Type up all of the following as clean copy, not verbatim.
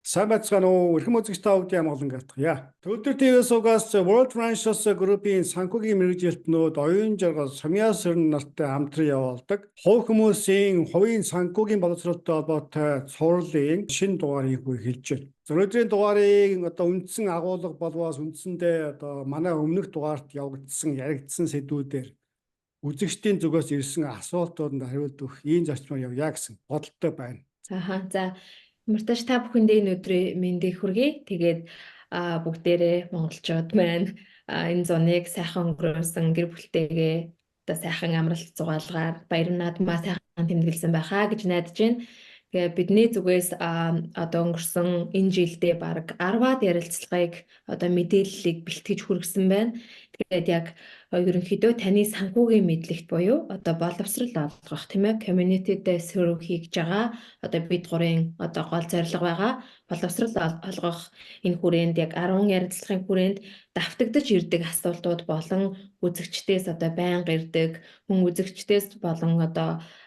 Сайн байцгаана уу? Эрхэм үзэгч та бүдийн амгалан гатгая. Төвлөр ТV-с World Franchise Group-ийн санхүүгийн мэргэжилтнүүд оюун жаргал Сумьяа Сэрэн нартай хамтран явуулдаг хувь хүмүүсийн хувийн санхүүгийн боловсролтой холбоотой цувралын шинэ дугаарыг эхэлж байна. Өнөөдрийн дугаарыг үндсэн агуулга болвоос үндсэндээ манай өмнөх дугаарт явагдсан яригдсан сэдвүүдээр үзэгчдийн зүгээс ирсэн асуултууданд хариулт өгөх ийм зарчмаар явъя гэсэн бодолтой байна. За Марташ та бүхэндээ энэ өдрийн мэндийг хүргэе. Тэгээд бүгдээрээ монголчууд маань энэ зуныг сайхан өнгөрөөсөн гэр бүлтэйгээ сайхан амралт зугаалгаар баяр наадмаа сайхан тэмдэглэсэн байхаа гэж найдаж байна. Тэгээ бидний зүгээс өнгөрсөн энэ жилдээ баг 10-аад ярилцлагыг мэдээллийг бэлтгэж хүргэсэн байна. Тэгээд яг ерөнхийдөө таны санхүүгийн мэдлэгт буюу боловсрал олгох тийм ээ community-тэй серв хийж байгаа бид гурийн гол зорилго байгаа. Боловсрал олгох энэ хүрээнд яг 10 ярилцлагын хүрээнд давтагдаж ирдэг асуултууд болон үзэгчдээс байнга ирдэг мөн үзэгчдээс болон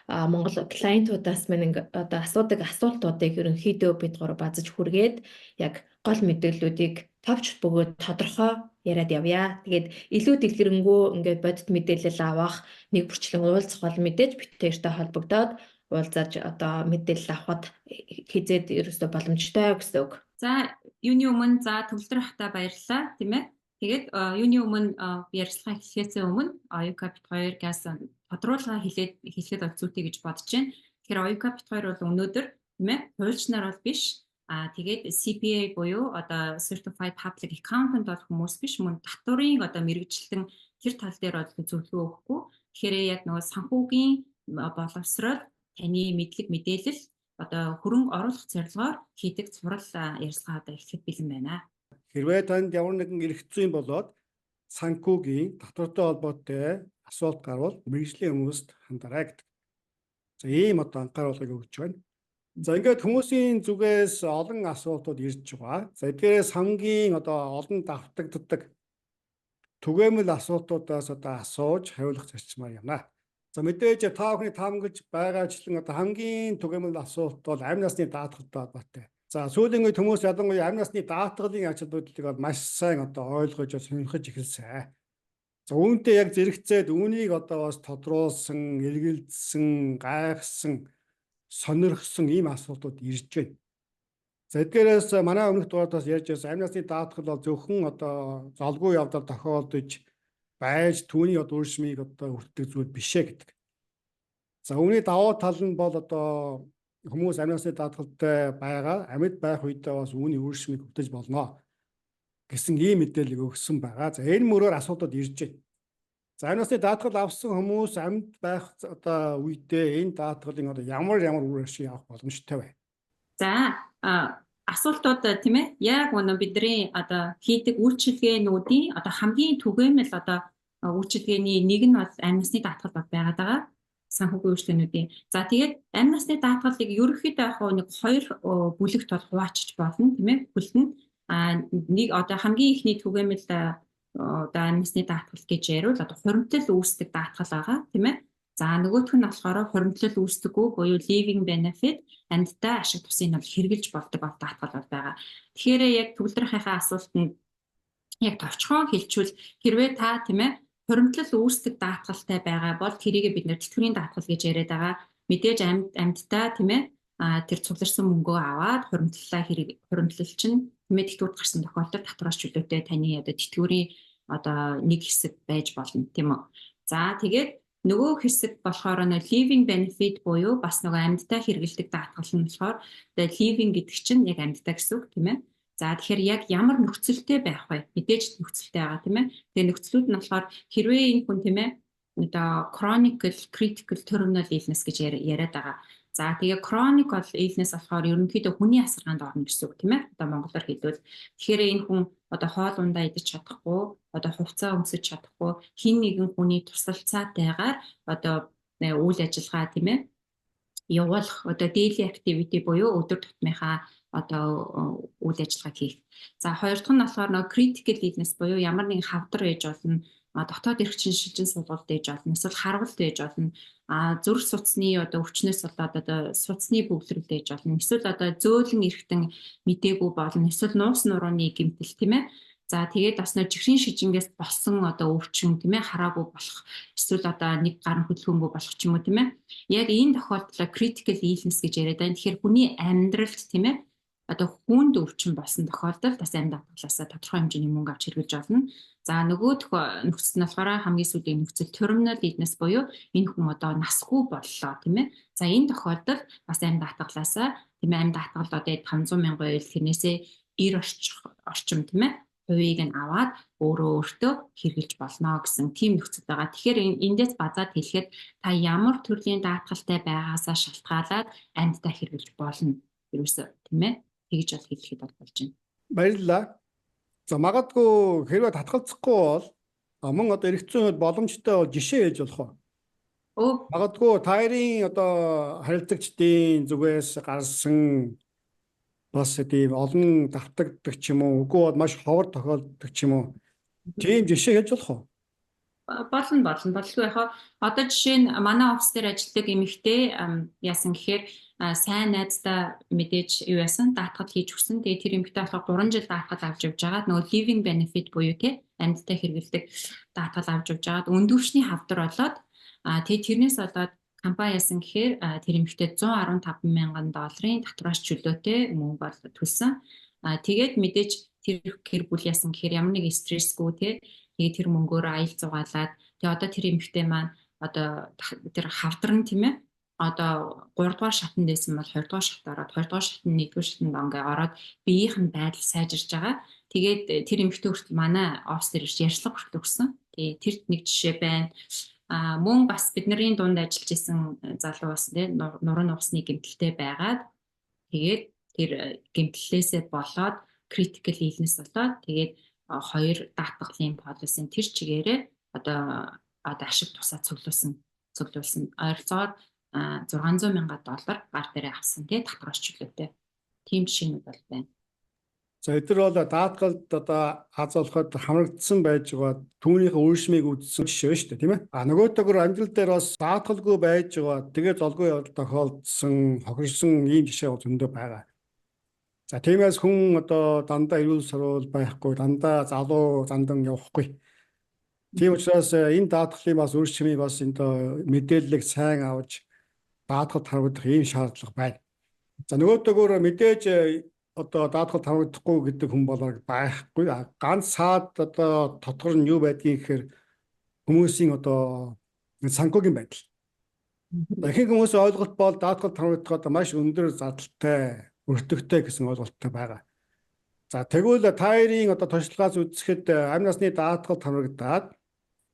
Монгол клиентуудаас мань асуудаг асуултуудыг ерөнхийдөө бид гур базаж хүргээд яг гол мэдээллүүдийг товч бөгөөд тодорхой яриад явъя. Тэгээд илүү дэлгэрэнгүй ингээд бодит мэдээлэл авах нэг бүрчлэн уулзах бол мэдээж битээртэй холбогдоод уулзаж мэдээлэл авахд хизээд ерөөсөө боломжтой гэсэн үг. За юуны өмнө төвлөр хата баярлалаа тийм ээ. Тэгээд юуны өмнө ярилцлага эхлэхээс өмнө Оюкапит 2-гаас тодруулга хэлэхэд зүйтэй гэж бодож байна. Тэгэхээр Оюкапит 2 бол өнөөдөр тийм ээ хуульч нар бол биш. Тэгээд CPA буюу Certified Public Accountant бол хүмүүс биш, мөн татврын мэргэжилтэн тэр тал дээр бол зөвлөгөө өгөхгүй. Тэгэхээр яг нөгөө санхүүгийн боловсрол, таны мэдлэг мэдээлэл хөрөнгө оруулах зорилгоор хийдэг цуврал ярилцлага эхлэхэд бэлэн байна. Хэрвээ танд ямар нэгэн эрх зүйн болоод санхүүгийн татвартай холбоотой асуулт гарвал мэргэжлийн хүмүүст хандаарай гэдэг. За ийм анхааруулгыг өгч байна. За ингээд хүмүүсийн зүгээс олон асуултууд ирж байгаа. За эдгээрээс хамгийн олон давтагддаг түгээмэл асуултуудаас асууж хариулах зарчмаар явна. За мэдээж та бүхний таамаглаж байгаачлан хамгийн түгээмэл асуулт бол амь насны даатгалтай холбоотой. За сүүлийн үед хүмүүс ялангуяа амь насны даатгалын ач холбогдлыг маш сайн ойлгож сонирхож эхэлсэн. За үүнтэй яг зэрэгцээд үүнийг бас тодруулсан, эргэлзсэн, гайхсан, сонирхсон ийм асуултууд ирж байна. За эдгээрээс манай өмнөх дугаартаас ярьж байсан амь насны даатгал бол зөвхөн золгүй явдал тохиолдож байж түүний үржмийг хүртдэг зүйл бишээ гэдэг. За үүний давуу тал нь бол хүмүүс амь насны даатгалтай байгаа, амьд байх үедээ бас үүний үржмийг хүртэж болно гэсэн ийм мэдээлэл өгсөн байгаа. За энэ мөрөөр асуудууд ирж байна. За амь насны даатгал авсан хүмүүс амьд байх үедээ энэ даатгалын ямар үр ашиг авах боломжтой вэ? За асуултууд тийм ээ яг бидний хийдэг үйлчилгээнүүдийн хамгийн түгээмэл үйлчилгээний нэг нь бол амь насны даатгал байгаад байгаа санхүүгийн үйлчилгээнүүдийн. За тэгээд амь насны даатгалыг ерөнхийдөө яг нэг хоёр бүлэгт бол хуваачиж болно тийм ээ бүлэнд нэг хамгийн ихний түгээмэл амь насны даатгал гэж ярил хуримтлал үүсдэг даатгал байгаа тийм ээ. За нөгөөх нь болохоор хуримтлал үүсдэггүй буюу living benefit амьдтай ашиг тусын хэрэгжилж болдог даатгал байгаа. Тэгэхээр яг төвлөрийнхээ асуултанд яг товчхон хэлчихвэл хэрвээ та тийм ээ хуримтлал үүсдэг даатгалтай байгаа бол тэрийг бид нэр тэтгэврийн даатгал гэж яриад байгаа. Мэдээж амьдтай тийм ээ тэр цугларсан мөнгөө аваад хуримтлал чинь тийм ээ тэтгэврт гарсан тохиолдолд татвараас чөлөөтэй таны тэтгэврийн нэг хэсэг байж болно тийм үү. За тэгээд нөгөө хэсэг болохоор living benefit буюу бас нөгөө амьдтай хэрэгэлдэг даатгал нь болохоор living гэдэг чинь яг амьдтай гэсэн үг тийм ээ. За тэгэхээр яг ямар нөхцөлтэй байх вэ? Мэдээж нөхцөлтэй байгаа тийм ээ. Тэгээ нөхцлүүд нь болохоор хэрвээ энэ хүн тийм ээ chronic critical terminal illness гэж яриад байгаа. За тэгээ chronic illness болохоор ерөнхийдөө хүний асаргаанд орно гэсэн үг тийм ээ. Монголоор хэлбэл тэгэхээр энэ хүн хоол ундаа идэж чадахгүй, хувцас өмсөж чадахгүй, хин нэгэн хүний тусалцаатайгаар үйл ажиллагаа тийм ээ явуулах daily activity буюу өдөр тутмынхаа үйл ажиллагааг хийх. За хоёр дахь нь болохоор critical illness буюу ямар нэгэн хавдар ээж болно, дотоод эрхчин шилжин суулгалт ээж болно, эсвэл харгалт ээж болно. Зүрх судасны одоо өвчнөөс болоод одоо судасны бөглөрөл ээж болно. Эсвэл одоо зөөлөн эрхтэн мдээгүй болно. Эсвэл нуус нурууны гэмтэл тийм ээ. За тэгээд бас нөө чихрийн шижингээс болсон одоо өвчин тийм ээ хараагүй болох, эсвэл одоо нэг гар хөдөлгөөнгүй болох ч юм уу тийм ээ. Яг энэ тохиолдолд critical illness гэж яриад байна. Тэгэхээр хүний амьдралд тийм ээ одоо хүнд өвчин болсон тохиолдолд бас амьд хатгалаасаа тодорхой хэмжээний мөнгө авч хэрэглэж болно. За нөгөө нөхцөл нь болохоор хамгийн сүүлийн нөхцөл terminal illness буюу энэ хүн одоо насгүй боллоо тийм ээ. За энэ тохиолдолд бас амьд хатгалаасаа тийм ээ амьд хатгал одоо 500 мянган euro тэрнээсээ 90 орчим тийм ээ хувийг нь аваад өөртөө хэрэгжилж болно гэсэн тийм нөхцөл байгаа. Тэгэхээр эндээс базаад хэлэхэд та ямар төрлийн даатгалтай байгаасаа шалтгаалаад амьдтай хэрэгжилж болно ерөөсөө тийм ээ тэгж бол хэлэхэд болж байна. Баярлалаа. За магадгүй хэрвээ татгалзахгүй бол мөн одоо эрх зүйн хувьд боломжтой бол жишээ хэлж болох уу? Магадгүй таарын одоо харилцагчдын зүгээс гарсан бас тийм олон давтагддаг ч юм уу, үгүй бол маш ховор тохиолддог ч юм уу. Тийм жишээ хэлж болох уу? Болгүй яхаа. Одоо жишээ нь манай офис дээр ажилладаг эмэгтэй яасан гэхээр сайн найздаа мэдээж юу яасан даатгал хийж өгсөн. Тэгээ тэр эмэгтэй болохоор 3 жил даатгал авч явж байгаад нөгөө living benefit буюу тий амьдтай хэрэгэлдэг даатгал авч явж байгаад өндөвчний хавдар болоод тэгээ тэрнээс болоод компани яасан гэхээр тэр эмэгтэй 115 мянган долларын татвараас чөлөөтэй мөнгө бол төлсөн. Тэгээд мэдээж тэр гэр бүл яасан гэхээр ямар нэг стрессгүй тий тэгээ тэр мөнгөөр аял зугаалаад тэгээ одоо тэр эмэгтэй маань одоо тэр хавдар нь тийм ээ одоо 3 дугаар шатанд байсан бол 2 дугаар шат ороод 2 дугаар шатнд 1 дугаар шатанд ингээ ороод биеийнх нь байдал сайжирж байгаа. Тэгээд тэр эмэгтэй хүртэл манай офис дээр ирж ярьцлага хүртэл өгсөн. Тэгээ тэр нэг жишээ байна. Мөн бас бидний дунд ажиллаж исэн залуу бас тийм нуруу нуусны гэмтэлтэй байгаад тэгээд тэр гэмтлээсээ болоод critical illness болоод тэгээд 2 даатгалын полисын тэр чигээрээ одоо ашиг тусаа цуглуулсан ойролцоогоор $600 мянга гар дээрээ авсан тий татвараас чөлөөтэй. Тийм жишээнүүд бол байна. За эдгээр бол даатгалд одоо хазуулахад хамрагдсан байж байгаа түүнийхээ үйлшмийг үзсэн жишээ шүү дээ тийм ээ. Нөгөөтэйгөр амьдрал дээр бас даатгалгүй байж байгаа тэгээ золгүй явдал тохиолдсон хохирсон ийм жишээ бол зөндөө байгаа. За тиймээс хүн одоо дандаа эрүүл сарвал байхгүй, дандаа залуу зандан явахгүй. Тийм учраас энэ даатгалын бас үр шимийг бас энэ мэдээллийг сайн авч даатгалд харагдах ийм шаардлага байна. За нөгөөдөөгөр мэдээж одоо даатгалд харагдахгүй гэдэг хүн болоо байхгүй. Ганц саад одоо тодгор нь юу байдгийг гэхээр хүмүүсийн одоо санхүүгийн байдал. Ихэнх хүмүүс ойлголт бол даатгалд харагдах маш өндөр зардалтай өртөгтэй гэсэн ойлголттой байгаа. За тэгвэл таарын одоо туршлагаас үзэхэд амь насны даатгалд хамрагдаад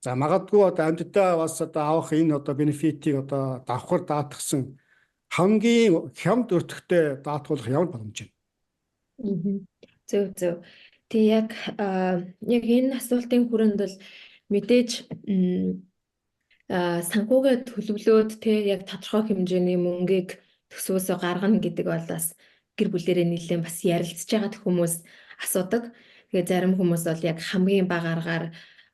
за магадгүй одоо амьдтай бас одоо авах энэ одоо бенефитийг одоо давхар даатгсан хамгийн хямд өртөгтэй даатгуулах ямар боломж байна? Зөв. Тэг яг энэ асуултын хүрээнд бол мэдээж санхүүгээ төлөвлөөд яг тодорхой хэмжээний мөнгийг төсвөөсөө гаргана гэдэг бол бас гэр бүлэрээ нэлээд бас ярилцж байгаа хүмүүс асуудаг. Тэгээ зарим хүмүүс бол яг хамгийн бага аргаар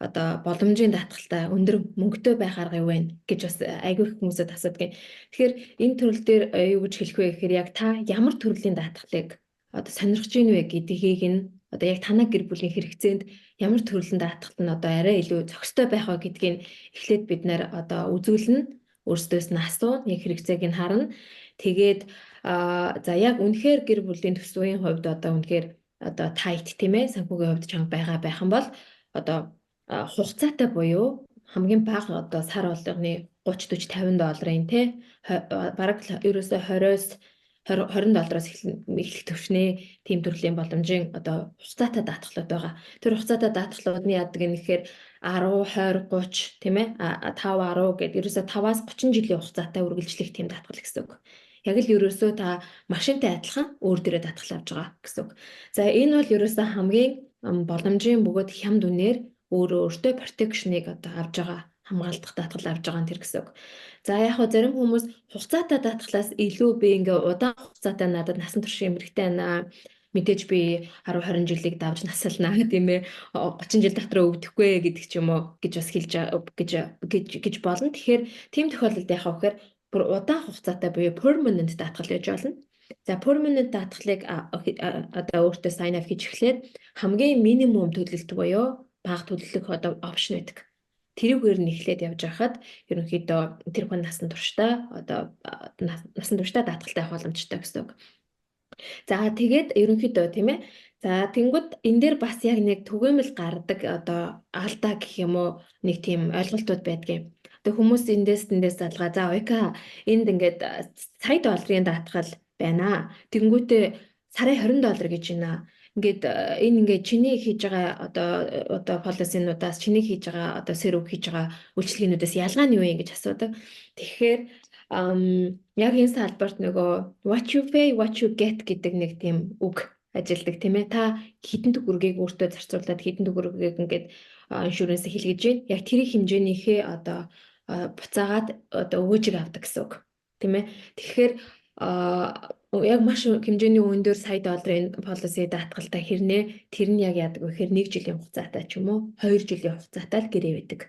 одоо боломжийн даатгалтай өндөр мөнгөтэй байх арга юу вэ гэж бас айгүй их хүмүүсэд асуудаг. Тэгэхээр энэ төрөл дээр юу гэж хэлэх вэ гэхээр яг та ямар төрлийн даатгалыг одоо сонирхож ийн вэ гэдгийг нь одоо яг танай гэр бүлийн хэрэгцээнд ямар төрлийн даатгалт нь одоо арай илүү зохистой байх вэ гэдгийг эхлээд бид нэр одоо үзүүлнэ. Өөрсдөөс нь асуу, яг хэрэгцээг нь харна. Тэгээд за яг үнэхээр гэр бүлийн төсвийн хувьд одоо үнэхээр одоо тайт тийм ээ санхүүгийн хувьд чанга байх юм бол одоо хугацаатай буюу хамгийн бага одоо сар болгоны 30 40 50 долларын тий бараг ерөөсөө 20 доллараас эхлэх төвшний тийм төрлийн боломжийн одоо хугацаатай даатгалууд байгаа. Тэр хугацаатай даатгалуудны яадаг юм гэхээр 10 20 30 тийм ээ 5 10 гэдэг ерөөсөө 5-аас 30 жилийн хугацаатай үргэлжлэх тийм даатгал гэсэн үг. Яг л ерөөсөө та машинтай адилхан өөр дээрээ даатгал авч байгаа гэсэн үг. За энэ бол ерөөсөө хамгийн боломжийн бөгөөд хямд үнээр өөртөө protection-ыг одоо авж байгаа хамгаалдах даатгал авж байгаа нь тэр гэсэн үг. За яг хөө зарим хүмүүс хугацаатай даатгалаас илүү би ингээ удаан хугацаатай надад насан туршийн эмэгтэй байна. мэдээж би 10 20 жилиг давж насалнаа тийм ээ 30 жил дотроо өвдөхгүй гэдэг ч юм уу гэж бас гэж болно. Тэгэхээр тийм тохиолдолд яхаа вэхээр бүр удаан хугацаатай буюу permanent даатгал байж болно. За permanent даатгалыг одоо өөртөө sign up хийж эхлээд хамгийн минимум төлөлт буюу бага төлөлөх одоо опшн байдаг. Тэрүүгээр нь эхлээд явж байхад ерөнхийдөө тэр хүн насан туршдаа одоо насан туршдаа даатгалтай авах боломжтой гэсэн үг. За тэгээд ерөнхийдөө тийм ээ. За тэнгууд энэ дээр бас яг нэг түгээмэл гардаг одоо алдаа гэх юм уу нэг тийм ойлголтууд байдгийн. Одоо хүмүүс эндээс залгаа за ойка энд ингээд сая долларын даатгал байна. Тэнгүүтээ сарын $20 гэж байна. Ингээд энэ ингээд чиний хийж байгаа одоо полисинуудаас чиний хийж байгаа одоо сервис хийж байгаа үйлчилгээнүүдээс ялгаа нь юу юм гэж асуудаг. Тэгэхээр яг энэ салбарт нөгөө what you pay what you get гэдэг нэг тийм үг ажилдаг тийм ээ. Та хэдэн төгрөгийг өөртөө зарцуулаад хэдэн төгрөгийг ингээд иншүрэнс хийлгэж байна. Яг тэрийн хэмжээнийхээ одоо буцаагаад одоо өвөжиг авдаг гэсэн үг. Тийм ээ. Тэгэхээр яг маш хэмжээний өндөр сая долларын полиси даатгалтай хэрнээ тэр нь яг яадаг вэ гэхээр 1 жилийн хугацаатай ч юм уу 2 жилийн хугацаатай л гэрээ байдаг.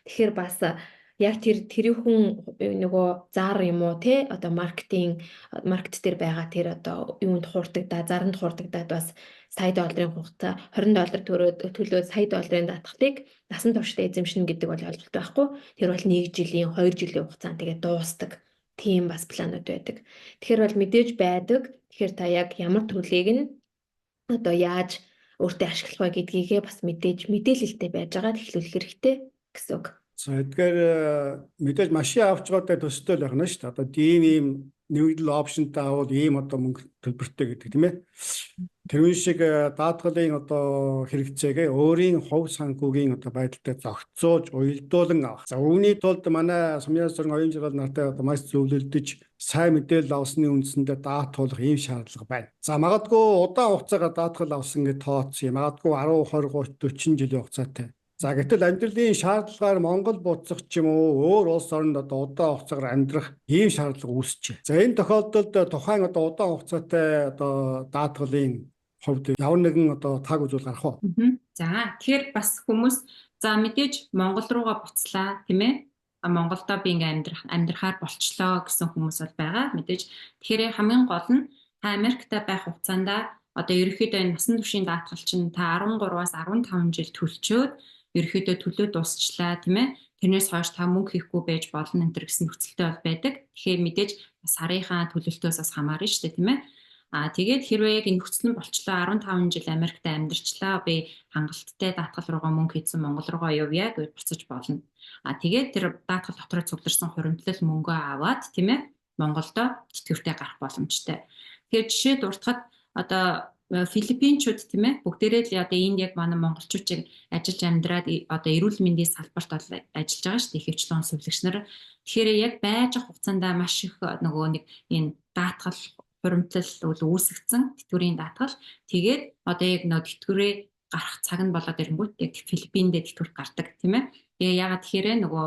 Тэгэхээр бас яг тэрийн хүн нөгөө зар юм уу те одоо маркет дээр байгаа тэр одоо юунд хуурдагдаа заранд хуурдагдаад бас сая долларын хугацаа $20 төлөөд сая долларын даатгалыг насан туршдаа эзэмшнэ гэдэг бол ойлголт байхгүй. Тэр бол 1 жилийн 2 жилийн хугацаанд тэгээд дуустаг. Тийм бас планууд байдаг. Тэгэхээр бол мэдээж байдаг. Тэгэхээр та яг ямар төлөгийг нь одоо яаж өөртөө ашиглах вэ гэдгийгээ бас мэдээлэлтэй байж байгаад эхлүүлэх хэрэгтэй гэсэн үг. За эдгээр мэдээж машин авч байгаадаа төстэй л байх нь шүү дээ. Одоо ийм нэгдэл опшнтай авал ийм одоо мөнгө төлбөртэй гэдэг тийм ээ. Тэрүүн шиг даатгалын одоо хэрэгцээгээ өөрийн хувь санхүүгийн одоо байдалтай зохицуулж уялдуулан авах. За үүний тулд манай Сумын сургуулийн оюун жаргал нартай одоо маш зөвлөлдөж сайн мэдээлэл авсны үндсэндээ даатгуулах ийм шаардлага байна. За магадгүй удаан хугацаагаар даатгал авсан гэж тооцсон юм. Магадгүй 10, 20, 30, 40 жилийн хугацаатай. За гэтэл амьдралын шаардлагаар Монгол буцах ч юм уу өөр улс оронд одоо удаан хугацаагаар амьдрах ийм шаардлага үүсчээ. За энэ тохиолдолд тухайн одоо удаан хугацаатай одоо даатгалын хувьд ямар нэгэн одоо таг үзүүл гарах уу? За тэгэхээр бас хүмүүс за мэдээж Монгол руугаа буцлаа тийм ээ. Монголдо би ингээ амьдрахаар болчлоо гэсэн хүмүүс бол байгаа. Мэдээж тэгэхээр хамгийн гол нь та Америкта байх хугацаанд одоо ерөнхийдөө энэ насан туршийн даатгал чинь та 13-аас 15 жил төлчөөд ерөнхийдөө төлөө дуусчлаа тийм ээ. Тэрнээс хойш та мөнгө хийхгүй байж болно энэ гэсэн нөхцөлтэй бол байдаг. Тэгэхээр мэдээж сарынхаа төлөлтөөс бас хамаарна шүү дээ тийм ээ. Тэгээд хэрвээ яг энэ нөхцөл нь болчлоо 15 жил Америкт амьдарчлаа би хангалттай даатгал руугаа мөнгө хийсэн Монгол руугаа явъя гэж буцаж болно. Тэгээд тэр даатгал дотроо цугларсан хуримтлал мөнгөө аваад тийм ээ Монголдо тэтгэвртэй гарах боломжтой. Тэгэхээр жишээ дуртахад одоо Филиппинчууд тийм ээ бүгдээрээ л одоо энд яг манай монголчуудыг ажиллаж амьдраад одоо эрүүл мэндийн салбарт бол ажиллаж байгаа шүү дээ ихэвчлэн сувлагч нар. Тэгэхээр яг байж байгаа хугацаанд маш их нөгөө нэг энэ даатгал хуримтлал үүсгэсэн тэтгэврийн даатгал тэгээд одоо яг нөгөө тэтгэврээ гарах цаг нь болоод ирэнгүүт яг Филиппинд тэтгэврт гардаг тийм ээ. Тэгээ ягаад тэгэхээр нөгөө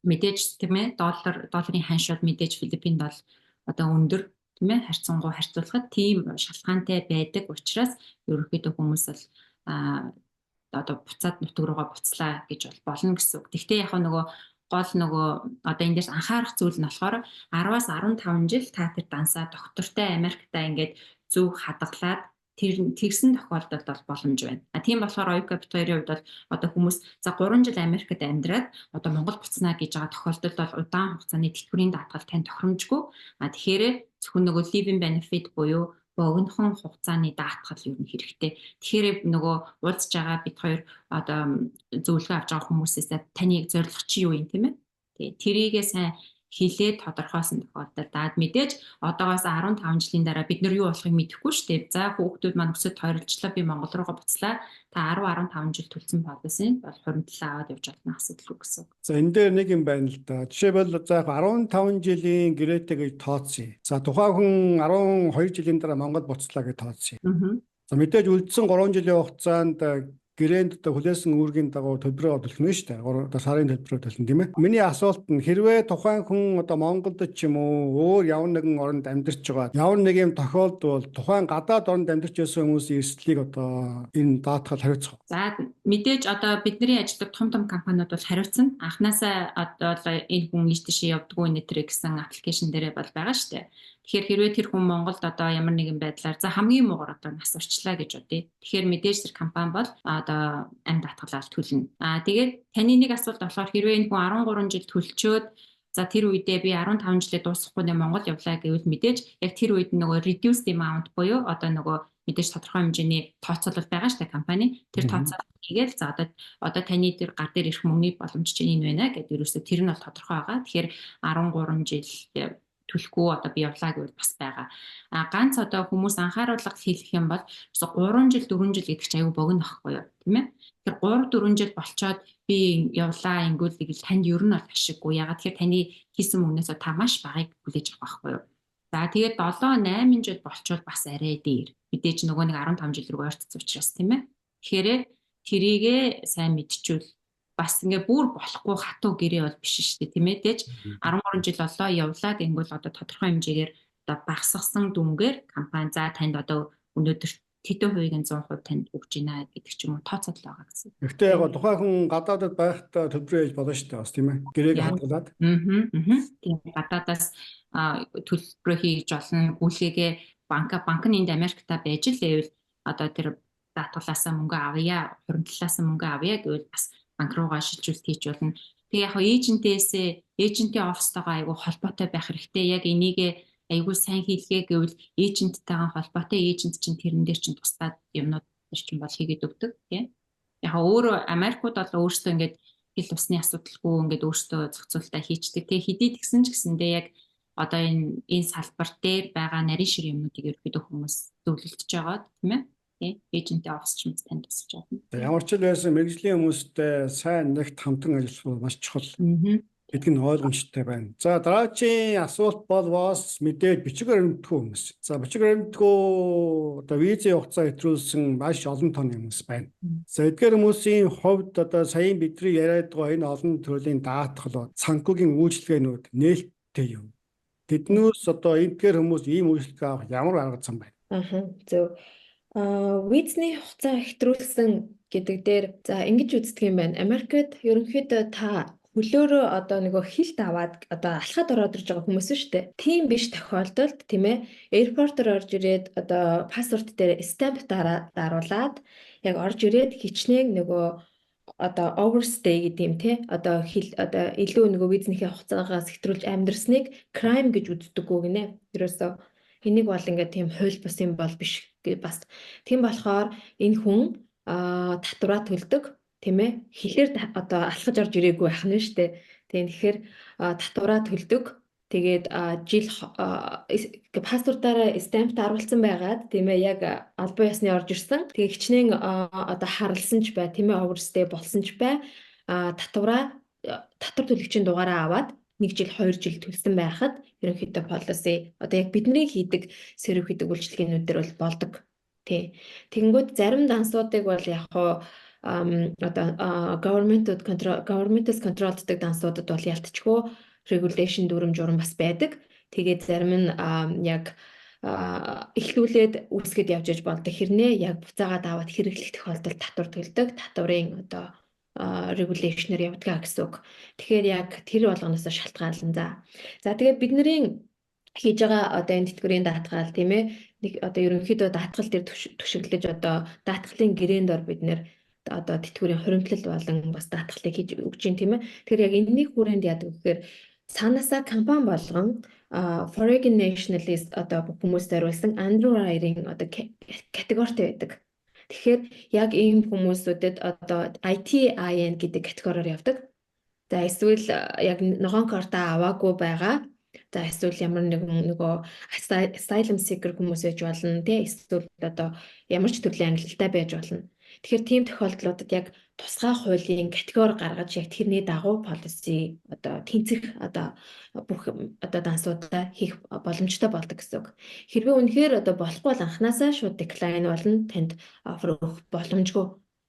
мэдээж тийм ээ долларын ханшууд мэдээж Филиппинд бол одоо өндөр тийм ээ харьцангуй харьцуулахад тийм шалтгаантай байдаг учраас ерөнхийдөө хүмүүс бол одоо буцаад нутаг руугаа буцлаа гэж болно гэсэн үг. Гэхдээ яг нөгөө гол нөгөө одоо энэ дээрс анхаарах зүйл нь болохоор 10-аас 15 жил та тэр дансаа доктортой Америкта ингээд зөв хадгалаад тэгсэн тохиолдолд бол боломж байна. Тийм болохоор Оюка бит хоёрын хувьд бол одоо хүмүүс за 3 жил Америкт амьдраад одоо Монгол буцнаа гэж байгаа тохиолдолд бол удаан хугацааны тэтгэврийн даатгал тань тохиромжгүй. Тэгэхээр зөвхөн нөгөө living benefit буюу богинохон хугацааны даатгал юу н хэрэгтэй. Тэгэхээр нөгөө уулзж байгаа бит хоёр одоо зөвлөгөө авч байгаа хүмүүсээс таны зорилго чи юу юм тийм ээ. Тэгээ тэрийгээ сайн хилээд тодорхойлсон тохиолдолд мэдээж одоогоос 15 жилийн дараа бид нар юу болохыг мэдэхгүй шүү дээ. За хүүхдүүд маань өсөд тойролцлоо би Монгол руугаа буцлаа. Та 10-15 жил төлсөн полисын бол хуримтлал аваад явж болно асуудалгүй гэсэн. За энэ дээр нэг юм байна л да. Жишээлбэл за 15 жилийн гэрээтэй гэж тооцъё. За тухайн хүн 12 жилийн дараа Монгол буцлаа гэж тооцъё. За мэдээж үлдсэн 3 жилийн хугацаанд гэрээнд одоо хүлээсэн үүргийн дагуу төлбөрөө төлөх нь шүү дээ. Одоо сарын төлбөрөө төлнө тийм ээ. Миний асуулт нь хэрвээ тухайн хүн одоо Монголд ч юм уу өөр ямар нэгэн оронд амьдарч байгаа ямар нэг юм тохиолдвол тухайн гадаад оронд амьдарч байсан хүмүүсийн эрсдлийг одоо энэ даатгал хариуцах. За мэдээж одоо бидний ажилладаг том компаниуд бол хариуцна. Анхнаасаа одоо энэ хүн ийш тийш явдггүй нэтэр гэсэн аппликейшн дээрээ бол байгаа шүү дээ. Тэгэхээр хэрвээ тэр хүн Монголд одоо ямар нэгэн байдлаар за хамгийн муугар одоо нас урчлаа гэж бодъё. Тэгэхээр мэдээж тэр компани бол одоо амь даатгалаар төлнө. Тэгээд таны нэг асуулт болохоор хэрвээ энэ хүн 13 жил төлчөөд за тэр үедээ би 15 жилээ дуусахгүй нэ Монгол явлаа гэвэл мэдээж яг тэр үед нөгөө reduced amount буюу одоо нөгөө мэдээж тодорхой хэмжээний тооцоолол байгаа шүү дээ компани. Тэр тооцоолол хийгээл за одоо таны тэр гар дээр ирэх мөнгөний боломж чинь энэ байна гэдэг ерөөсөө тэр нь бол тодорхой байгаа. Тэгэхээр 13 жил төлөхгүй одоо би явлаа гэвэл бас байгаа. Ганц одоо хүмүүс анхааруулга хийх юм бол 3 жил 4 жил гэдэг чинь аюу богино байхгүй юу, тийм ээ? Тэгэхээр 3 4 жил болчоод би явлаа ингүүл тэгэл танд ер нь бол ашиггүй. Ягаад тэгэхээр таны хийсэн мөнгнөөсөө та маш багыг хүлээж авах байхгүй юу? За тэгээд 7 8 жил болчвол бас арай дээр. Мэдээж нөгөө нэг 15 жил рүү ойртсон учраас тийм ээ. Тэгэхээр тэрийгээ сайн мэдчихвэл бас ингээ бүр болохгүй хатуу гэрээ бол биш шүү дээ тийм ээ. Тэгэж 13 жил болоо явлаа гэнгүүл одоо тодорхой хэмжээгээр одоо багасгасан дүнгээр компани за танд одоо өнөөдөр тэдэн хувийн 100% танд өгч гинэ гэдэг ч юм уу тооцоол байгаа гэсэн. Гэхдээ яг тухайн хүн гадаадд байхдаа төлбөрөө хийж болно шүү дээ бас тийм ээ. Гэрээг хадгалаад. Тийм гадаадаас төлбөрөө хийж болно. Гүйлгээгээ банкны энд Америкта байж л байвал одоо тэр даатгалаасаа мөнгө авъя, хуримтлалаасаа мөнгө авъя гэвэл бас банк руугаа шилжүүлэлт хийж болно. Тэгээ яг эйжентийн офстойгоо айгүй холбоотой байх хэрэгтэй. Яг энийг айгүй сайн хийлгээ гэвэл эйженттайгаа холбоотой эйжент чинь тэрэн дээр чинь тусдаад юмнууд чинь бол хийгээд өгдөг тийм. Яг өөрөө Америкууд бол өөрсдөө ингээд хил усны асуудалгүй ингээд өөрсдөө зохицуулалтаа хийчдэг. Тэгээ хэдий тэгсэн ч гэсэндээ яг одоо энэ салбар дээр байгаа нарийн шир юмнуудыг ерөөдөө хүмүүс зөвлөлдөж байгаа тийм ээ. Эйжентийн офс ч танд тусаж байна. Ямар ч л байсан мэргэжлийн хүмүүстэй сайн нэгт хамтран ажиллах маш чухал гэдэг нь ойлгомжтой байна. За дараагийн асуулт бол бас мэдээж бичиг баримтгүй хүмүүс. За бичиг баримтгүй одоо визийн хугацаа хэтрүүлсэн маш олон тооны хүмүүс байна. За эдгээр хүмүүсийн хувьд одоо саяхан бидний яриад байгаа энэ олон төрлийн даатгалууд, санхүүгийн үйлчилгээнүүд нээлттэй юм. Тэднээс одоо эдгээр хүмүүс ийм үйлчлэг авах ямар арга зам байна? Зөв. Визний хугацаа хэтрүүлсэн гэдэг дээр за ингэж үздэг юм байна. Америкт ерөнхийдөө та хөлөөрөө одоо нөгөө хилт аваад одоо алхаад ороод ирж байгаа хүмүүс шүү дээ. Тийм биш тохиолдолд тийм ээ. Аэропортоор орж ирээд одоо паспорт дээр стамп даруулаад яг орж ирээд хичнээн нөгөө одоо overstay гэдэг юм тий. Одоо илүү нөгөө визнийхээ хугацаагаас хэтрүүлж амьдрсныг crime гэж үздэггүй гинэ. Ерөөсөө энийг бол ингээд тийм хууль бус юм бол биш бас. Тийм болохоор энэ хүн татвараа төлдөг тийм ээ. Хилээр одоо алхаж орж ирээгүй байх нь шүү дээ. Тийм тэгэхээр татвараа төлдөг. Тэгээд жил паспортаараа стамп даруулсан байгаад тийм ээ яг албан ёсны орж ирсэн. Тэгээ хичнээн одоо харлсан ч бай тийм ээ overstay болсон ч бай татвар төлөгчийн дугаараа аваад 1 жил 2 жил төлсөн байхад ерөнхийдөө policy одоо яг бидний хийдэг сервис хийдэг үйлчилгээнүүд төр бол болдог. Тий. Тэгэнгүүт зарим дансуудыг бол яг хоо одоо government-с контролддаг дансуудад бол ялтчгүй regulation дүрм журам бас байдаг. Тэгээд зарим нь яг эхлүүлээд үүсгэд явж иж болдог. Хэрнээ яг буцаагаад аваад хэрэглэх тохиолдолд татвар төлдөг. Татварын одоо regulation-ээр явдгаа гэсэн үг. Тэгэхээр яг тэр болгоноос шалтгаална. За тэгээд бидний хийж байгаа одоо энэ тэтгэврийн даатгал тийм ээ нэг одоо ерөнхийдөө даатгал дээр төшөглөж одоо даатгалын гэрээнд ор бид нэр одоо тэтгэврийн хуримтлал болон бас даатгалыг хийж өгч юм тийм ээ. Тэгэхээр яг энэний хүрээнд яадаг гэхээр цаанаасаа компани болгон foreign nationalist одоо хүмүүс зориулсан underwriting одоо категоритой байдаг. Тэгэхээр яг ийм хүмүүсүүдэд одоо ITIN гэдэг категориор явдаг. За эсвэл яг ногоон карта аваагүй байгаа. За эсвэл ямар нэгэн нөгөө asylum seeker хүмүүс байж болно тий эсвэл одоо ямар ч төрлийн ангилалтай байж болно. Тэгэхээр тийм тохиолдлуудад яг тусгай хуулийн категори гаргаж яг тэрний дагуу policy одоо тэнцэх одоо бүх одоо дансуудаа хийх боломжтой болдог гэсэн үг. Хэрвээ үнэхээр одоо болохгүй бол анханасаа шууд decline болно танд offer өгөх боломжгүй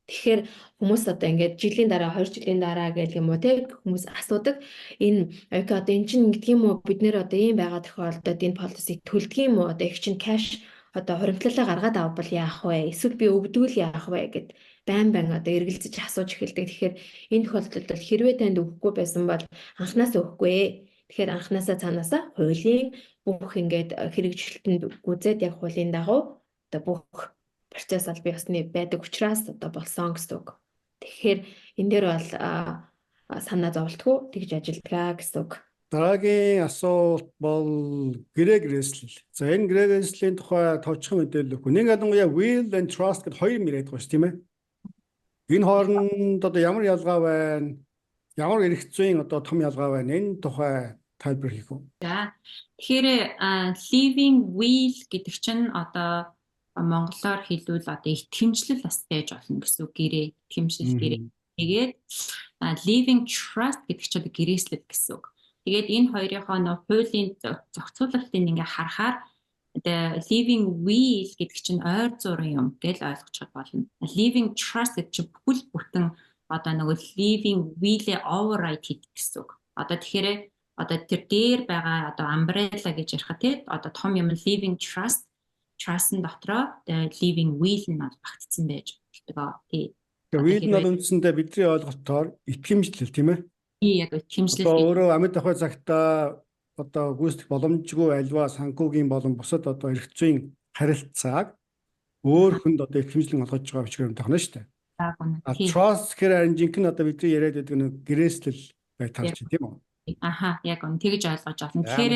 Тэгэхээр хүмүүс одоо ингээд жилийн дараа 2 жилийн дараа гэх юм уу те хүмүүс асуудаг энэ окей одоо эн чинь ингэдэг юм уу бид нэр одоо ийм байгаа тохиолдолд энэ полисиг төлдөг юм уу одоо их чинь кэш одоо хуримтлалаа гаргаад авбал яах вэ эсвэл би өгдөгөл яах вэ гэд байн одоо эргэлзэж асууж эхэлдэг. Тэгэхээр энэ тохиолдолд бол хэрвээ танд өгөхгүй байсан бол анханасаа өгөхгүй. Тэгэхээр анханасаа цаанаасаа хуулийн бүх ингээд хэрэгжилтэнд гүзээд яг хуулийн дагуу одоо бүх процесс аль бие усны байдаг учраас одоо болсон гэсэн үг. Тэгэхээр энэ дээр бол санаа зовлтгүй тэгж ажилдгаа гэсэн үг. Дараагийн асуулт бол гэрээ гэрээслэл. За энэ гэрээ гэрээслийн тухай товчхон мэдээлэл өгөх. Нэг ялангуяа will and trust гэдэг хоёр юм яриад байгаа шүү тийм ээ. Энэ хооронд одоо ямар ялгаа байна? Ямар эрх зүйн одоо том ялгаа байна? Энэ тухай тайлбар хийх үү? За тэгэхээр living will гэдэг чинь одоо монголоор хэлбэл одоо итгэмжлэл бас байж болно гэсэн үг. Гэрээ, итгэмжлэл гэрээ. Тэгээд living trust гэдэг чинь одоо гэрээслэл гэсэн үг. Тэгээд энэ хоёрынхоо нөө хуулийн зохицуулалтыг ингээ харахаар the living will гэдэг чинь ойр зургийн юм гэж ойлгож болно. Living trust гэдэг чинь бүхэл бүтэн одоо нөгөө living will-ээ override хийдэг гэсэн үг. Одоо тэгэхээр одоо тэр дээр байгаа одоо umbrella гэж ярих тий одоо том юм living trust-ын дотроо living will нь бол багтцсан байж болдог. Тий. Will нь бол үндсэндээ бидний ойлголтоор итгэмжлэл тийм ээ. Яг итгэмжлэл. Одоо өөрөө амьд ахуй цагтаа одоо гүйцэтгэх боломжгүй альва санхүүгийн болон бусад одоо эрх зүйн харилцааг өөр хүнд одоо итгэмжлэн олгож байгаа учраас юм тахна шүү дээ. Trust гэхээр жинхэнэ одоо бидний яриад байдаг нэг гэрээслэл бай таарч тийм үү? Аха, яг үнэ тэгж ойлгож байна. Тэгэхээр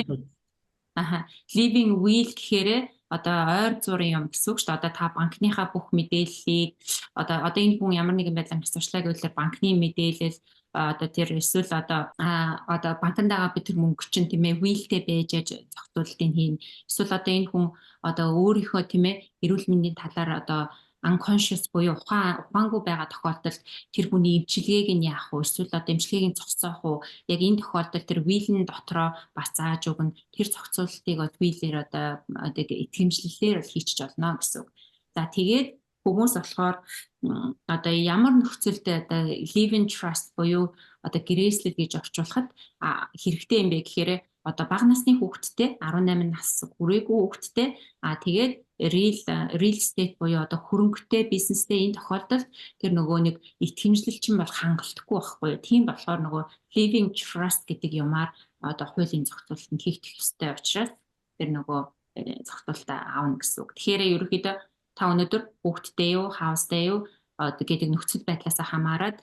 living will гэхээр одоо ойр зургийн юм гэсэн үг шүү дээ. Одоо та банкныхаа бүх мэдээллийг одоо энэ хүн ямар нэгэн байдлаар асуучлаа гэвэл банкны мэдээлэл одоо тэр эсвэл одоо банкнд байгаа бид тэр мөнгө чинь тийм ээ wheelтэй байж зохицуултыг хийн. Эсвэл одоо энэ хүн одоо өөрийнхөө тийм ээ эрүүл мэндийн талаар одоо unconscious буюу ухаангүй байгаа тохиолдолд тэр хүний эмчилгээг нь яах вэ? Эсвэл одоо эмчилгээг нь зогсоох уу? Яг энэ тохиолдолд тэр wheel-ийн дотроо бас зааж өгнө. Тэр зохицуултыг wheel-ээр одоо итгэмжлэлээр хийчих болно гэсэн үг. За тэгээд хүмүүс болохоор одоо ямар нөхцөлд одоо living trust буюу одоо гэрээслэл гэж орчуулахад хэрэгтэй юм бэ гэхээр одоо бага насны хүүхэдтэй 18 нас хүрээгүй хүүхэдтэй тэгээд real estate буюу одоо хөрөнгөтэй бизнестэй энэ тохиолдолд тэр нөгөө нэг итгэмжлэл чинь бол хангалтгүй байхгүй. Тийм болохоор нөгөө living trust гэдэг юмар одоо хуулийн зохицуулалтанд хийх ёстой учраас тэр нөгөө зохицуулалтаа аавна гэсэн үг. Тэгэхээр ерөнхийдөө та өнөөдөр хүүхэдтэй юу, хаустай юу гэдэг нөхцөл байдлаас хамаарат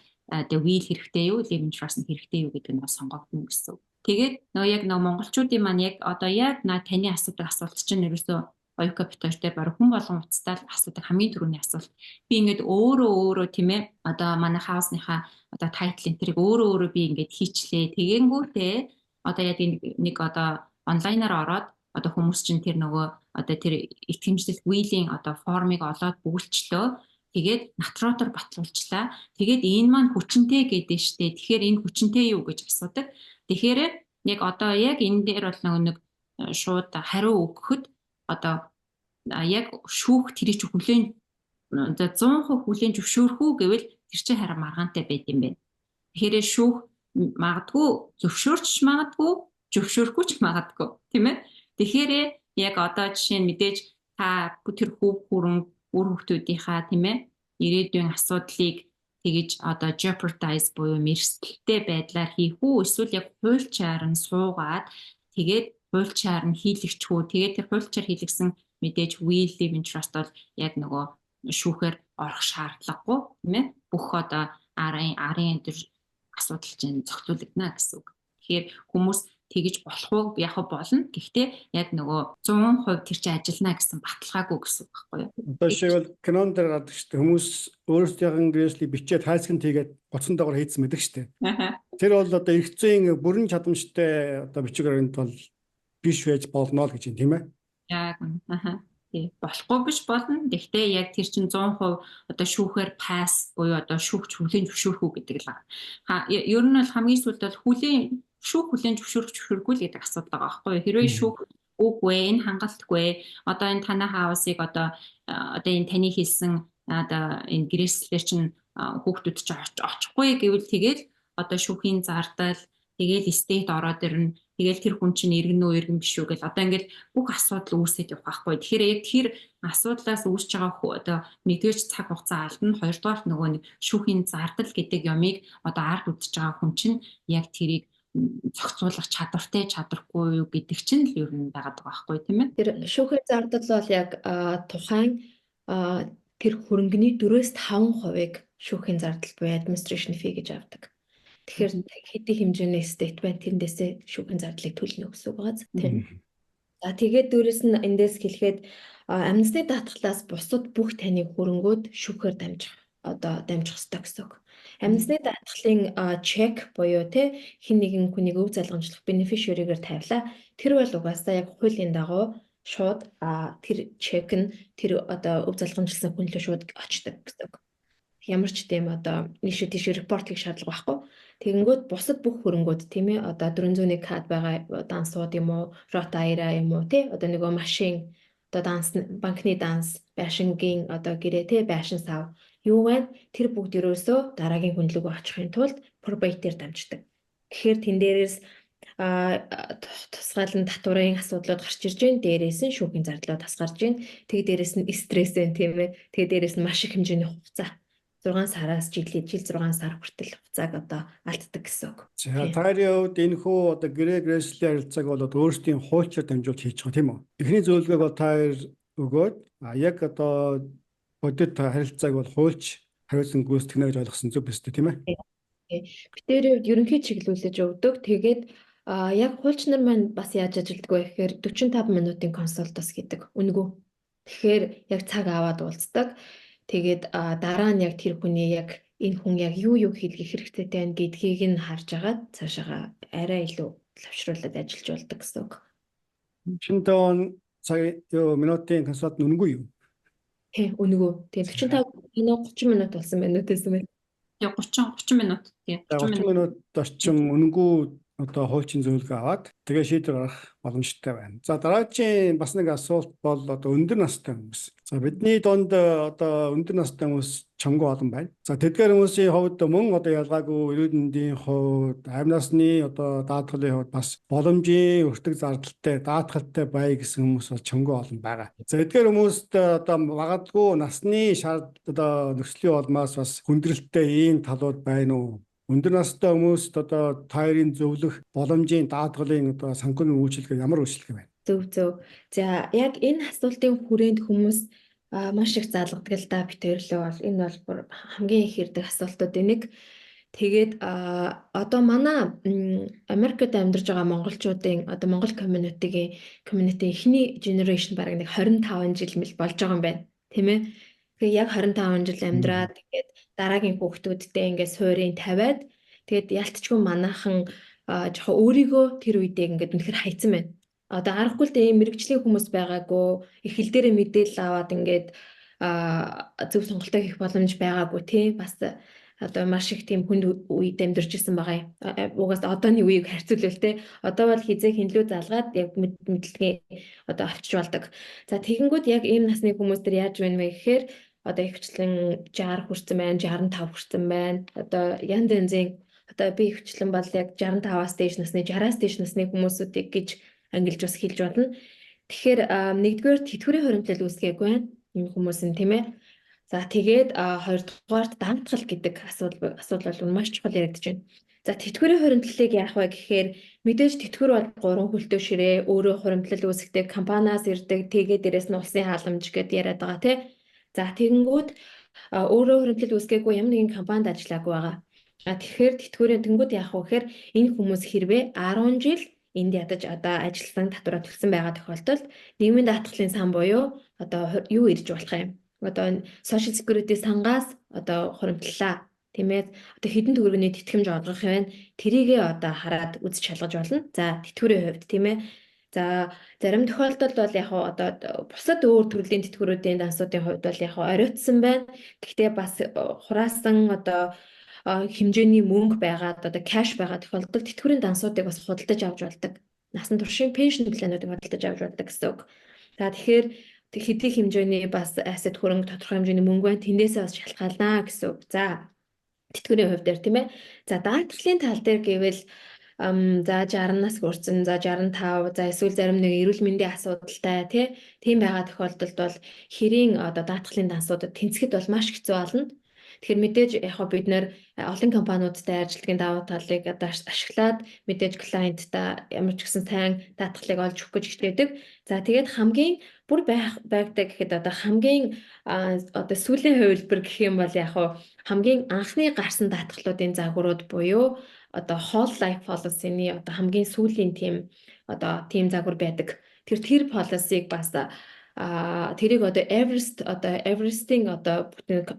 the will хэрэгтэй юу, living trust хэрэгтэй юу гэдэг нь сонгогдно гэсэн үг. Тэгээд нөгөө яг нөгөө монголчуудын маань яг одоо яг таны асуулт чинь ерөөсөө оюука битүүртэй бараг хүн болгон уцтаал асуудаг хамгийн түрүүний асуулт. Би ингээд өөрөө тийм ээ одоо манай хаусныхаа одоо тайтл энтрийг өөрөө би ингээд хийчлээ. Тэгэнгүүтээ одоо яг нэг одоо онлайнаар ороод одоо хүмүүс чинь тэр нөгөө одоо тэр итгэмжлэл wheeling одоо формыг олоод бүгэлчлөө. Тэгээд натруутаар батлуулчлаа. Тэгээд энэ маань хүчинтэй гэдэг штэ. Тэгэхээр энэ хүчинтэй юу гэж асуудаг. Тэгэхээр яг одоо яг энэ дээр бол нэг шууд хариу өгөхөд одоо яг шүүх тэрийг хүлээн 100% хүлээн зөвшөөрөх үү гэвэл тэр чинь харин маргаантай байд юм байна. Тэгэхээр шүүх магадгүй зөвшөөрч магадгүй зөвшөөрөхгүй ч магадгүй тийм ээ. Тэгэхээр яг одоо жишээ нь мэдээж та тэр хүүхэн үр хүүхдүүдийнхаа тийм ээ ирээдүйн асуудлыг тэгэж одоо jeopardize буюу мэрсгэлтэй байдлаар хийх үү эсвэл яг хуульчаар нь суугаад тэгээд хуульчаар нь хийлэгчхүү тэгээд тэр хуульчаар хийлгсэн мэдээж will living trust бол яг нөгөө шүүхээр орох шаардлагагүй тийм ээ бүх одоо арын тэр асуудал чинь зохицуулагдана гэсэн үг. Тэгэхээр хүмүүс тэгэж болох уу яг болно. Гэхдээ яг нөгөө 100% тэр чинь ажиллана гэсэн баталгаагүй гэсэн үг байхгүй юу? Одоо шийвэл кинон дээр гардаг шүү дээ. Хүмүүс өөрсдийнх гэрээслийг бичээд хайцхан тийгээд гоцсон доогоор хийцэн мэдэг шүү дээ. Тэр бол одоо эрх зүйн бүрэн чадамжтай одоо бичгээр энд бол биш байж болно л гэж юм тийм ээ. Яг тий болохгүй биш болно. Гэхдээ яг тэр чинь 100% одоо шүүхээр пасс буюу одоо шүүгч хүлээн зөвшөөрөх үү гэдэг л байна. Ер нь бол хамгийн сүүлд бол шүүх хүлээн зөвшөөрөхгүй л гэдэг асуудал байгаа байхгүй юу? Хэрвээ шүүх үгүй энэ хангалтгүй одоо энэ танай хаусыг одоо энэ таны хэлсэн одоо энэ гэрээслэлээр чинь хүүхдүүд чинь очихгүй гэвэл тэгэл одоо шүүхийн зардал тэгэл стейт ороод ирнэ. Тэгэл тэр хүн чинь иргэн үү иргэн биш үү гэл одоо ингээд бүх асуудал үүсээд явах байхгүй. Тэгэхээр яг тэр асуудлаас үүсэж байгаа одоо нэгдүгээр цаг хугацаа алдна, хоёрдугаар нөгөө нэг шүүхийн зардал гэдэг ямыг одоо ард үдчихэж байгаа хүн чинь яг тэрийг зохицуулах чадвартай чадваргүй юу гэдэг чинь л ер нь байгаад байгаа байхгүй тийм ээ. Тэр шүүхийн зардал бол яг тухайн тэр хөрөнгөний 4-5% шүүхийн зардал буюу administration fee гэж авдаг. Тэгэхээр хэдийн хэмжээний statement тэндээсээ шүүхийн зардлыг төлнө гэсэн үг байгаа тийм. За тэгээд дээрэс нь эндээс хэлэхэд амнистийн даатгалаас бусад бүх таны хөрөнгөд шүүхээр дамжих ёстой гэсэн үг. Амнистийн даатгалын чек буюу хэн нэгэн хүнийг өв залгамжлах бенефишиаригээр тавилаа. Тэр бол угаасаа яг хуулийн дагуу шууд тэр чек нь тэр одоо өв залгамжлсан хүн лөө шууд очдог гэсэн үг. Ямар ч тийм одоо нийшүү тийш репорт хийх шаардлага байхгүй. Тэгэнгүүт бусад бүх хөрөнгүүд тийм ээ одоо 401 кад байгаа дансууд юм уу, Рота Аяра юм уу тий одоо нөгөө машин одоо данс банкны данс, байшингийн одоо гэрээ байшин сав юу вэ? Тэр бүгд ерөөсөө дараагийн хүнлэг очихын тулд пробейтер дамждаг. Тэгэхээр тэн дээрээс тусгаалan татварын асуудлууд гарч ирж байна. Дээрээс нь шүүхийн зардлууд бас гарч байна. Тэг дээрээс нь стресс энэ тийм ээ. Тэг дээрээс нь маш их хэмжээний хугацаа 6 сараас жил 6 сар хүртэл хугацааг одоо алддаг гэсэн үг. За таарийн хувьд энэ хүү одоо гэрээ гэрээслийн харилцааг бол өөрсдийн хуульчаар дамжуулж хийж байгаа тийм үү? Эхний зөвлөгөөг бол таар өгөөд яг одоо бодит харилцааг бол хуульч хариуцсан гүйцэтгэнэ гэж ойлгосон зүг биз дээ тийм ээ? Битэрийн хувьд ерөнхий чиглүүлж өгдөг. Тэгээд яг хуульч нар маань бас яаж ажилддаг вэ гэхээр 45 минутын консультас гэдэг үнэгүй. Тэгэхээр яг цаг аваад уулздаг. Тэгээд дараа нь яг тэр хүний яг энэ хүн яг юу хийлгэх хэрэгтэй байна гэдгийг нь харж агаад цаашаа арай илүү лавшруулад ажиллаж болдог гэсэн үг. Шинтон цаг минутын консалт үнэгүй юу? Тий, үнэгүй. Тэгээд 45 минут 30 минут болсон байна уу гэсэн мэт. 30 минут. Тий, 30 минут орчим үнэгүй одоо хуульчийн зөвлөгөө аваад тэгээ шийдвэр гаргах боломжтой байна. За дараагийн бас нэг асуулт бол одоо өндөр настай хүмүүс. За бидний донд одоо өндөр настай хүмүүс чамгүй олон байна. За тэдгээр хүмүүсийн хувьд мөн одоо ялгаагүй эрүүл мэндийн хувьд, амь насны одоо даатгалын хувьд бас боломжийн өртөг зардалтай, даатгалтай бай гэсэн хүмүүс бол чамгүй олон байгаа. За эдгээр хүмүүст одоо магадгүй насны одоо нөхцөлийн улмаас бас хүндрэлтэй ийм талууд байна уу? Өндөр настай хүмүүст одоо таарийн зөвлөх боломжийн даатгалын одоо санхүүгийн үйлчилгээ ямар үйлчилгээ байна? Зөв. За яг энэ асуултын хүрээнд хүмүүс маш их залгадаг л да бит хоёрлоо бол энэ бол бүр хамгийн их ирдэг асуултуудын нэг. Тэгээд одоо манай Америкт амьдарч байгаа монголчуудын одоо монгол community эхний generation бараг нэг 25 жил мэл болж байгаа юм байна. Тийм ээ. Тэгээ яг 25 жил амьдраад тэгээд дараагийн хүүхдүүдтэй ингээд суурийн тавиад тэгээд ялтчгүй манайхан жоохон өөрийгөө тэр үедээ ингээд үнэхээр хайцсан байна. Одоо аргагүй л дээ мэрэгжлийн хүмүүс байгаагүй эхэл дээрээ мэдээлэл аваад ингээд зөв сонголтоо хийх боломж байгаагүй тийм бас одоо маш их тийм хүнд үед амьдарч ирсэн байгаа. Угаас одооны үеийг харьцуулбал те одоо бол хизээ хинлүү залгаад яг мэдлэгээ одоо авчиж болдог. За тэгэнгүүт яг ийм насны хүмүүс төр яаж байна вэ гэхээр одоо ихвчлэн 60 хүрсэн байна, 65 хүрсэн байна. Одоо янз янзын одоо би ихвчлэн бол яг 65-аас дээш насны, 60-аас дээш насны хүмүүсүүдийг гэж ангилж бас хэлж болно. Тэгэхээр нэгдүгээр тэтгэврийн хуримтлал үүсгээгүй байна. Энэ хүмүүс нь тийм ээ. За тэгээд хоёрдугаарт даатгал гэдэг асуудал бол маш чухал яригдж байна. За тэтгэврийн хуримтлалыг яах вэ гэхээр мэдээж тэтгэвэр бол 3 хөлтөө ширээ өөрөө хуримтлал үүсгдэг компаниас ирдэг тэгээд дээрэс нь улсын халамж гэдээ яриад байгаа тийм. За тэгэнгүүт өөрөө хуримтлал үүсгээгүй ямар нэгэн компанид ажиллаагүй байгаа. Тэгэхээр тэтгэврийн тэнгууд яах вэ гэхээр энэ хүмүүс хэрвээ 10 жил энд ядаж одоо ажилласан татвараа төлсөн байгаа тохиолдолд нийгмийн даатгалын сан буюу одоо юу ирж болох юм? Одоо social security сангаас одоо хуримтлалаа тийм ээ одоо хэдэн төгрөгийн тэтгэмж олгох юм тэрийгээ одоо хараад үз шалгаж болно. За тэтгэврийн хувьд тийм ээ. За зарим тохиолдолд бол яг одоо бусад өөр төрлийн тэтгэврүүдийн дансуудын хувьд бол яг оройтсан байна. Гэхдээ бас хураасан одоо хэмжээний мөнгө байгаад одоо кэш байгаа тохиолдолд тэтгэврийн дансуудыг бас худалдаж авч болдог. Насан туршийн пеншн плануудыг худалдаж авч болдог гэсэн үг. За тэгэхээр хэдий хэмжээний бас asset хөрөнгө тодорхой хэмжээний мөнгө байна. Тэндээсээ бас шалтгаалнаа гэсэн үг. За тэтгэврийн хувь дээр тийм ээ. За даатгалын тал дээр гэвэл за 60-наас хүрсэн, за 65, за эсвэл зарим нэг эрүүл мэндийн асуудалтай тийм байгаа тохиолдолд бол хэрийн одоо даатгалын дансуудад тэнцэхэд бол маш хэцүү болно. Тэгэхээр мэдээж яг бид нэр олон компаниудтай ажиллагийн давуу талыг одоо ашиглаад мэдээж клиенттай ямар ч гэсэн сайн даатгалыг олж өгөх гэж хичээдэг. За тэгээд хамгийн бүр байгдаг гэхэд одоо хамгийн одоо сүүлийн хувилбар гэх юм бол яг хамгийн анхны гарсан даатгалуудын загварууд буюу одоо whole life policy-ны одоо хамгийн сүүлийн тийм загвар байдаг. Тэр policy-г бас тэрийг одоо Everest-ийн одоо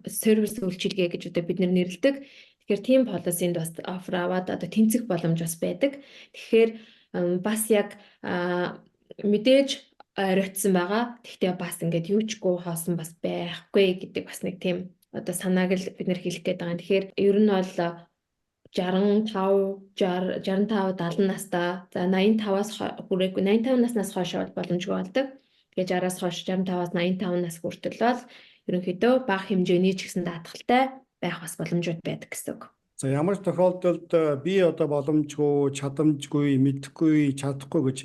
сервис үйлчилгээ гэж одоо бид нэрлэдэг. Тэгэхээр тийм policy-нд бас offer аваад одоо тэнцэх боломж бас байдаг. Тэгэхээр бас яг мэдээж оройтсан байгаа. Гэхдээ бас ингээд юучгүй хоосон бас байхгүй гэдэг бас нэг тийм одоо санааг л бид нэр хэлэх гээд байгаа. Тэгэхээр ер нь бол 65, 70 настай, за 85-аас хүрээгүй 85 наснаас хойш боломжгүй болдог. Тэгээ 60-аас хойш 65-аас 85 нас хүртэл бол ерөнхийдөө бага хэмжээний ч гэсэн даатгалтай байх бас боломжууд байдаг гэсэн үг. За ямар ч тохиолдолд би одоо боломжгүй, чадамжгүй, мэдэхгүй, чадахгүй гэж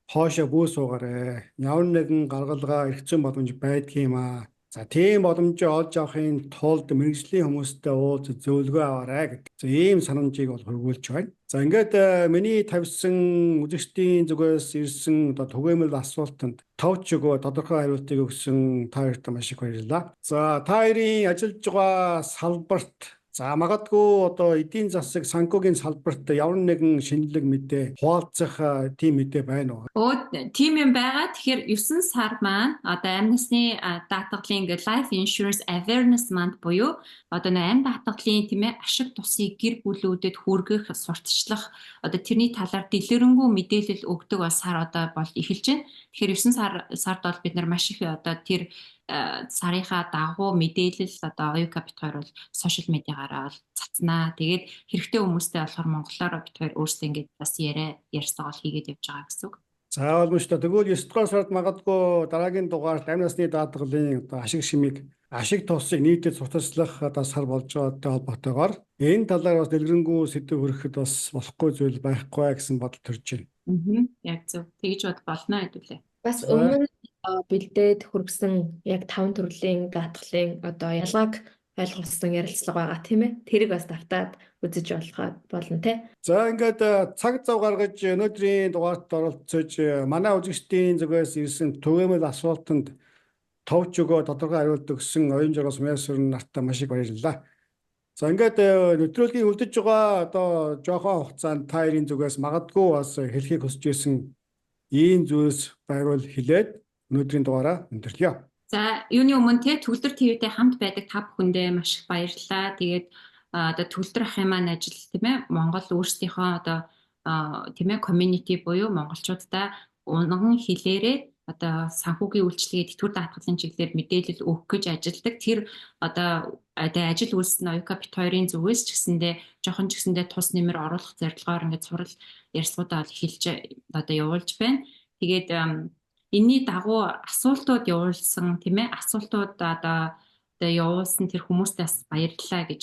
хоошоо бүү суугаарай. Ямар нэгэн гаргалгаа эргэцэн боломж байдаг юм аа. За тийм боломжоо олж авахын тулд мэргэжлийн хүмүүстэй уулз зөвлөгөө аваарай гэдэг. За ийм санамжийг бол хөрвүүлж байна. За ингээд миний тавьсан үзэгчдийн зүгээс ирсэн одоо түгээмэл асуултанд товч өгөө тодорхой хариултыг өгсөн та хоёрт маш их баярлалаа. За та хоёрын ажиллаж байгаа салбарт за магадгүй одоо эдийн засаг санхүүгийн салбарт ямар нэгэн шинэлэг мэдээ хуваалцах тийм мэдээ байна уу? Тийм юм байгаа. Тэгэхээр 9 сар маань одоо амь насны даатгалын ингээд life insurance awareness month буюу одоо амь даатгалын тийм ээ ашиг тусыг гэр бүлүүдэд хүргэх, сурталчлах одоо тэрний талаар дэлгэрэнгүй мэдээлэл өгдөг сар одоо бол эхэлж байна. Тэгэхээр 9 сард бол бид нар маш их одоо тэр сарынхаа дагуу мэдээлэл одоо оюука бит хоёр бол сошиал медиагаараа бол цацнаа. Тэгээд хэрэгтэй хүмүүстэй болохоор монголоор бит хоёр өөрсдөө ингээд бас ярьцгаа хийгээд явж байгаа гэсэн үг. За ойлгомжтой. Тэгвэл 9 дугаар сард магадгүй дараагийн дугаарт амь насны даатгалын одоо ашиг тусыг нийтэд сурталчлах одоо сар болж байгаатай холбоотойгоор энэ талаар бас дэлгэрэнгүй сэдв хөрөхөд бас болохгүй зүйл байхгүй гэсэн бодол төрж байна. Яг зөв. Тэгж бод болно хэдүүлээ. Бас өмнө бэлдээд хүргэсэн яг 5 төрлийн даатгалын одоо ялгааг ойлгуулсан ярилцлага байгаа тийм ээ. Тэрийг бас давтаад үзэж болно те. За ингээд цаг зав гаргаж өнөөдрийн дугаарт оролцож манай үзэгчдийн зүгээс ирсэн түгээмэл асуултанд товч өгөө тодорхой хариулт өгсөн оюун жаргал Сумьясүрэн нартай маш их баярлалаа. За ингээд нэвтрүүлгийн үлдэж байгаа одоо жоохон хугацаанд та хоёрын зүгээс магадгүй бас хэлхийг хүсэж ирсэн ийм зүйлс байвал хэлээд өнөөдрийн дугаараа өндөрлөё. За юуны өмнө Төгөлдөр ТV-тэй хамт байдаг та бүхэндээ маш их баярлалаа. Тэгээд одоо Төгөлдөр ахын маань ажил тийм ээ Монгол өөрсдийнхөө одоо тийм ээ community буюу монголчуудаа унган хэлээрээ одоо санхүүгийн үйлчилгээ тэтгэвэр даатгалын чиглэлээр мэдээлэл өгөх гэж ажилладаг. Тэр одоо ажил үйлс нь оюука бит хоёрын зүгээс ч гэсэндээ жоохон ч гэсэндээ тус нэмэр оруулах зорилгоор ингээд сурал ярилцлагуудаа эхэлж одоо явуулж байна. Тэгээд энэний дагуу асуултууд явуулсан тийм ээ асуултууд одоо явуулсан тэр хүмүүстээ бас баярлалаа гэж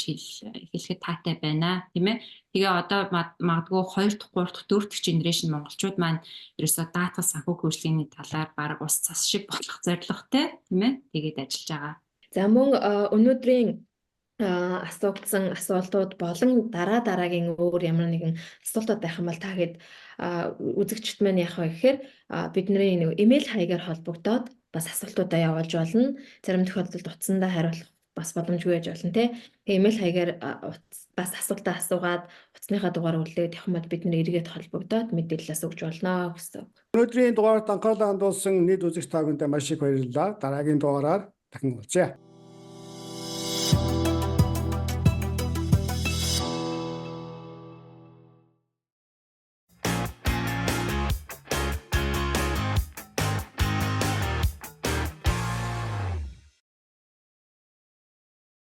хэлэхэд таатай байна тийм ээ. Тэгээ одоо магадгүй 2 дахь 3 дахь 4 дахь генерашн монголчууд маань ерөөсөө даатгал санхүү хөгжлийн талаар баг ус цас шиг болох зорилготой тийм ээ. Тэгээд ажиллаж байгаа. За мөн өнөөдрийн асуугдсан асуултууд болон дараагийн өөр ямар нэгэн асуултууд байх юм бол та хэд үзэгчд маань яах вэ гэхээр бидний имэйл хаягаар холбогдоод бас асуултуудаа явуулж болно. Зарим тохиолдолд утсандаа хариулах бас боломжгүй байж болно те. Тэгээ имэйл хаягаар бас асуултаа асуугаад утасныхаа дугаар үлдээд явах юм бол бид нэр эргээд холбогдоод мэдээлэлээс өгч болно гэсэн. Өнөөдрийн дугаарт анхаарлаа хандуулсан нийт үзэгч та бүхэндээ маш их баярлалаа. Дараагийн дугаараар дахин уулзъя.